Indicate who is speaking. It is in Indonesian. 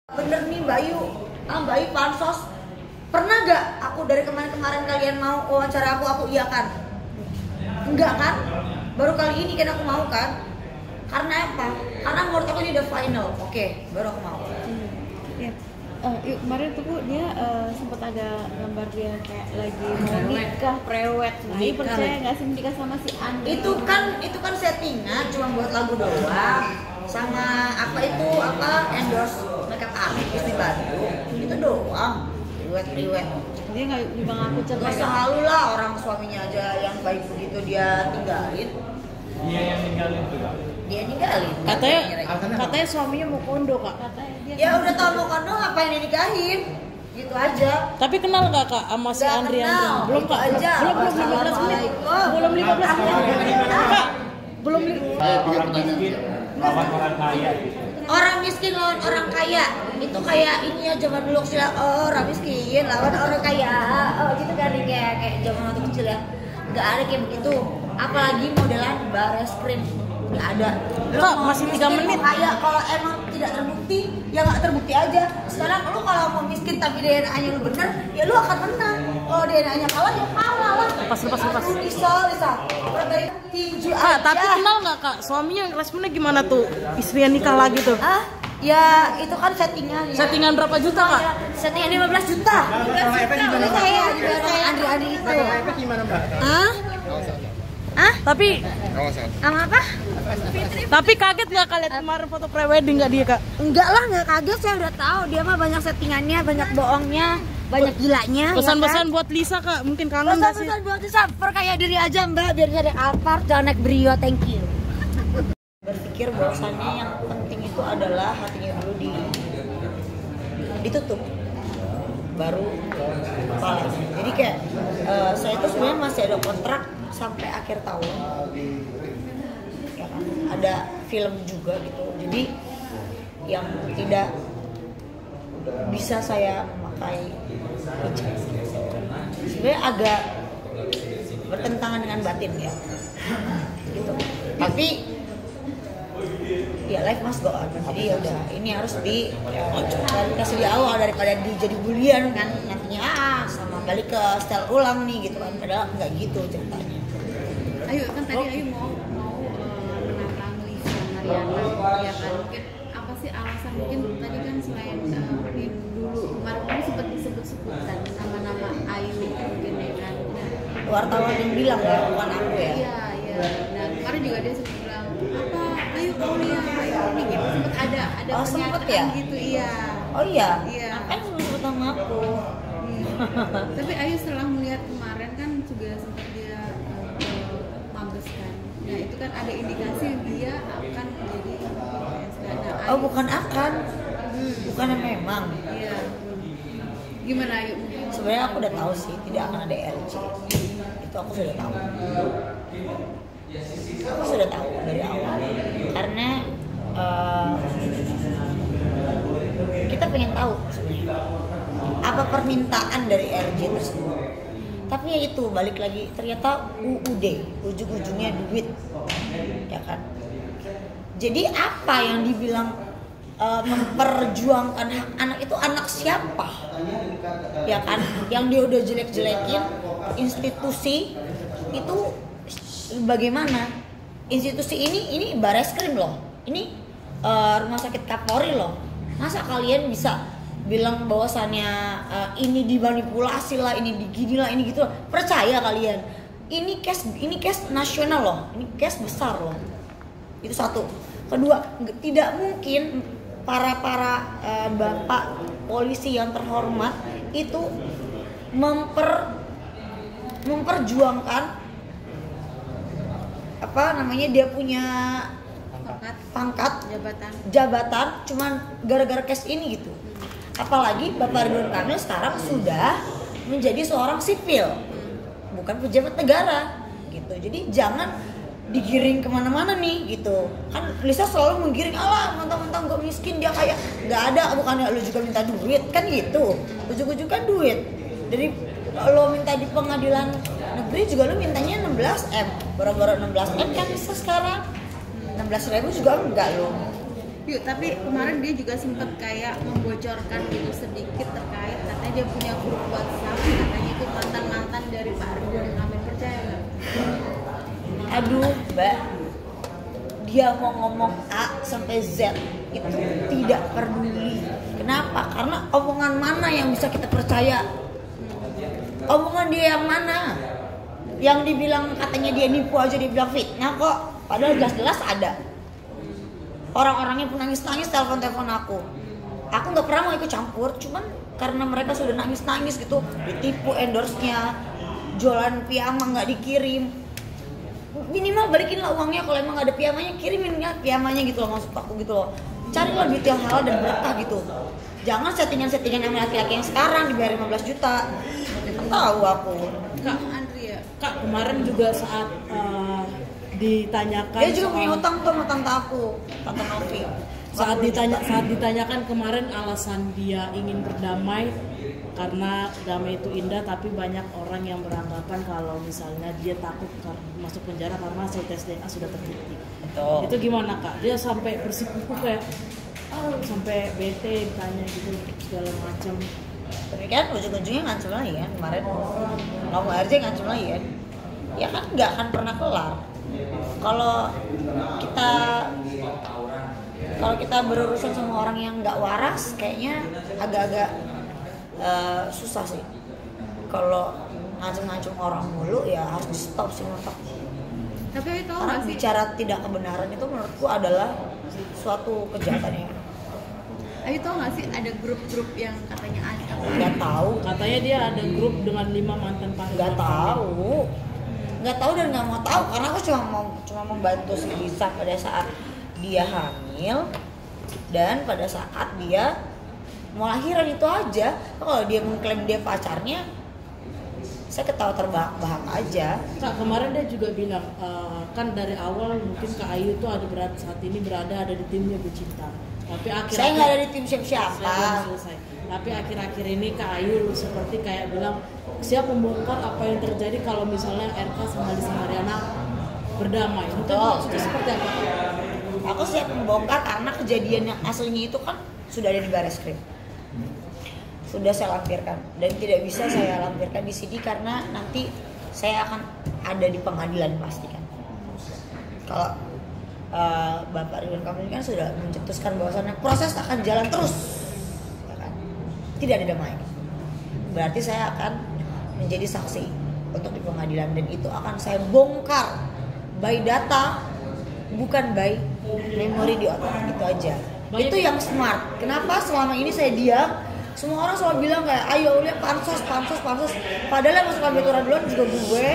Speaker 1: Bener nih Mbak Ayu pansos. Pernah gak aku dari kemarin-kemarin kalian mau wawancara aku iyakan? Enggak kan? Baru kali ini kan aku mau kan? Karena apa? Karena menurut aku ini udah final. Oke, baru aku mau.
Speaker 2: Ya. Kemarin tuh Bu, dia sempat ada gambar dia kayak lagi mau nikah prewed. Nah, ini percaya nggak sih nikah sama si Andi?
Speaker 1: Itu kan settingan, cuma buat lagu doang. Sama endorse makeup artist di Bandung. Itu doang. Riwet.
Speaker 2: Dia nggak juga ngaku cerai.
Speaker 1: Gak selalu lah orang suaminya aja yang baik begitu dia tinggalin.
Speaker 3: Dia yang ninggalin tuh.
Speaker 1: Dia ninggalin.
Speaker 2: Katanya suaminya mau kondo Kak. Katanya dia.
Speaker 1: Ya udah tau mau kondo ngapain dinikahin? Gitu aja.
Speaker 4: Tapi kenal nggak Kak sama si Andri? Belum Kak.
Speaker 1: Aja.
Speaker 4: Belum 15 menit. Belum 15 menit. Kak, belum.
Speaker 3: Orang miskin lawan orang kaya gitu.
Speaker 1: Orang miskin lawan orang kaya itu kayak ini ya zaman dulu kecil orang miskin lawan orang kaya gitu kan kayak zaman waktu kecil ya nggak ada kayak begitu apalagi modelan bares krim nggak ada.
Speaker 4: Kak, masih 3 menit.
Speaker 1: Kaya kalau emang tidak terbukti ya nggak terbukti aja. Sekarang lu kalau mau miskin tapi DNA-nya lu bener ya lu akan menang. Kalau DNA-nya kalah ya kalah lah.
Speaker 4: Lepas.
Speaker 1: Lisa tinju
Speaker 4: Kak,
Speaker 1: aja.
Speaker 4: tapi kenal nggak Kak? Suaminya responnya gimana tuh? Istrinya nikah lagi tuh.
Speaker 1: Ya itu kan settingan ya.
Speaker 4: Settingan berapa juta Kak?
Speaker 1: Settingan 15 juta.
Speaker 3: Kalau efek gimana Mbak?
Speaker 1: Saya Andi itu.
Speaker 3: Kalau efek gimana Mbak?
Speaker 4: Tapi
Speaker 1: Sama apa?
Speaker 4: tapi kaget nggak kalian kemarin foto prewedding nggak dia Kak?
Speaker 1: Enggak lah, enggak kaget, saya udah tahu dia mah banyak settingannya, banyak bohongnya, banyak gilanya.
Speaker 4: Pesan-pesan buat Lisa Kak, mungkin kangen nggak sih?
Speaker 1: Pesan-pesan buat Lisa, perkaya diri aja Mbak, biar cari Alphard, jangan naik Brio, thank you. Berpikir bahwasannya yang penting itu adalah hatinya dulu ditutup, baru kepala. Jadi kayak saya itu sebenarnya masih ada kontrak sampai akhir tahun. Ya kan? Ada film juga gitu. Jadi yang tidak bisa saya memakai hijab. Sebenarnya agak bertentangan dengan batin ya. Gitu. Tapi ya life must go on. Jadi ya udah ini harus dikasih di awal daripada jadi bulian kan nantinya sama balik ke style ulang nih gitu kan. Padahal nggak gitu ceritanya.
Speaker 2: Ayu kan tadi Ayu mau menantang Lisa Mariana ya kan mungkin apa sih alasan mungkin tadi kan selain dulu kemarin sempat disebut-sebutkan nama-nama Ayu mungkin ya kan
Speaker 1: Wartawan yang bilang ya bukan aku ya.
Speaker 2: Iya. Nah kemarin juga dia sempat bilang apa Ayu Aulia Ayu ini gitu sempat ada
Speaker 1: sempet
Speaker 2: pernyataan
Speaker 1: ya?
Speaker 2: gitu iya.
Speaker 1: Oh iya.
Speaker 2: Iya.
Speaker 1: Ngapain sebut sama aku?
Speaker 2: Tapi Ayu setelah melihat kemarin kan juga sempat dia mabes kan. Nah itu kan ada indikasi dia akan menjadi PSK. Nah,
Speaker 1: Oh bukan akan, bukan memang.
Speaker 2: Iya. Gimana Ayu?
Speaker 1: Sebenarnya aku udah tahu sih tidak akan ada RJ. Itu aku sudah tahu. Aku sudah tahu dari awal. Karena kita pengen tahu sebenarnya apa permintaan dari RJ tersebut. Tapi ya itu balik lagi ternyata UUD ujung-ujungnya duit, ya kan. Jadi apa yang dibilang memperjuangkan hak anak itu anak siapa, ya kan? Yang dia udah jelek-jelekin institusi itu bagaimana? Institusi ini Bareskrim loh, ini rumah sakit Kapolri loh. Masa kalian bisa bilang bahwasannya ini dimanipulasi lah, ini digini lah, ini gitu lah. Percaya kalian? Ini case nasional loh, ini case besar loh. Itu satu. Kedua, tidak mungkin para bapak polisi yang terhormat itu memperjuangkan apa namanya dia punya pangkat jabatan cuman gara-gara case ini gitu. Apalagi Bapak Ridwan Kamil sekarang sudah menjadi seorang sipil, bukan pejabat negara, gitu. Jadi jangan digiring kemana-mana nih, gitu. Kan Lisa selalu menggiring, alah mentang-mentang gue miskin dia kayak nggak ada, bukannya lu juga minta duit, kan gitu. Ujung-ujung kan duit. Dari lo minta di pengadilan negeri juga lu mintanya 16M, baru-baru 16M kan bisa sekarang. 16.000 juga enggak lo.
Speaker 2: Yuk, tapi kemarin dia juga sempat kayak membocorkan gitu sedikit terkait katanya dia punya grup WhatsApp, katanya itu mantan-mantan dari Pak Ridwan Kamil, percaya nggak?
Speaker 1: Aduh, Mbak, dia mau ngomong A sampai Z itu tidak peduli. Kenapa? Karena omongan mana yang bisa kita percaya? Omongan dia yang mana? Yang dibilang katanya dia nipu aja dibilang fitnah kok. Padahal jelas-jelas ada. Orang-orangnya pun nangis-nangis telepon aku. Aku nggak pernah mau ikut campur, cuman karena mereka sudah nangis-nangis gitu, ditipu endorse-nya, jualan piyama nggak dikirim. Minimal balikin lah uangnya, kalau emang nggak ada piyamanya kirimin ya piyamanya gitu loh, maksud aku gitu loh. Carilah duit yang halal dan berkah gitu. Jangan settingan-settingan sama laki-laki yang sekarang dibayar 15 juta. Tahu aku.
Speaker 2: Kak Andrea,
Speaker 4: Kak, kemarin juga saat ditanyakan
Speaker 1: Dia juga punya utang tuh sama tante aku, tante Novi.
Speaker 4: saat ditanyakan kemarin alasan dia ingin berdamai karena damai itu indah, tapi banyak orang yang beranggapan kalau misalnya dia takut masuk penjara karena hasil tes DNA sudah terbukti.
Speaker 1: Betul.
Speaker 4: Itu gimana Kak? Dia sampai bersikuku kayak sampai bete ditanya gitu segala macam.
Speaker 1: Tapi kan ujung-ujungnya ngancem lagi kan kemarin. Ngomong RJ ngancem lagi kan. Ya kan nggak akan pernah kelar. Kalau kita berurusan sama orang yang nggak waras, kayaknya agak-agak susah sih. Kalau ngancem-ngancem orang mulu ya harus di stop sih menurut aku.
Speaker 2: tapi Ayu tahu
Speaker 1: Karena
Speaker 2: nggak sih?
Speaker 1: bicara tidak kebenaran itu menurutku adalah suatu kejahatan ya.
Speaker 2: Ayu tahu nggak sih ada grup-grup yang katanya ada?
Speaker 1: Nggak tahu,
Speaker 4: Katanya dia ada grup dengan 5 mantan Pak
Speaker 1: nggak
Speaker 4: Ridwan Kamil.
Speaker 1: tahu dan nggak mau tahu karena aku cuma membantu si Lisa pada saat dia hamil dan pada saat dia mau lahiran itu aja. Kalau dia mengklaim dia pacarnya, saya ketawa terbahak-bahak aja.
Speaker 4: Kak, kemarin dia juga bilang kan dari awal mungkin Kak Ayu tuh saat ini berada di timnya Bu Cinta. Tapi
Speaker 1: Saya nggak ada di tim siapa-siapa.
Speaker 4: Saya belum selesai. Tapi akhir-akhir ini Kak Ayu seperti kayak bilang siap membongkar apa yang terjadi kalau misalnya RK sama Lisa Mariana berdamai. Itu maksudnya seperti apa?
Speaker 1: Aku siap membongkar karena kejadian yang aslinya itu kan sudah ada di Bareskrim. Sudah saya lampirkan dan tidak bisa saya lampirkan di sini karena nanti saya akan ada di pengadilan pastikan. Kalau Bapak Ridwan Kamil kan sudah mencetuskan bahwasannya proses akan jalan terus, ya kan? Tidak ada damai. Berarti saya akan menjadi saksi untuk di pengadilan dan itu akan saya bongkar by data, bukan by memori di otak, gitu aja.
Speaker 4: Banyak
Speaker 1: Itu yang smart. Kenapa selama ini saya diam? Semua orang selalu bilang kayak ayo lihat pansos. Padahal yang masuk kantor duluan juga gue.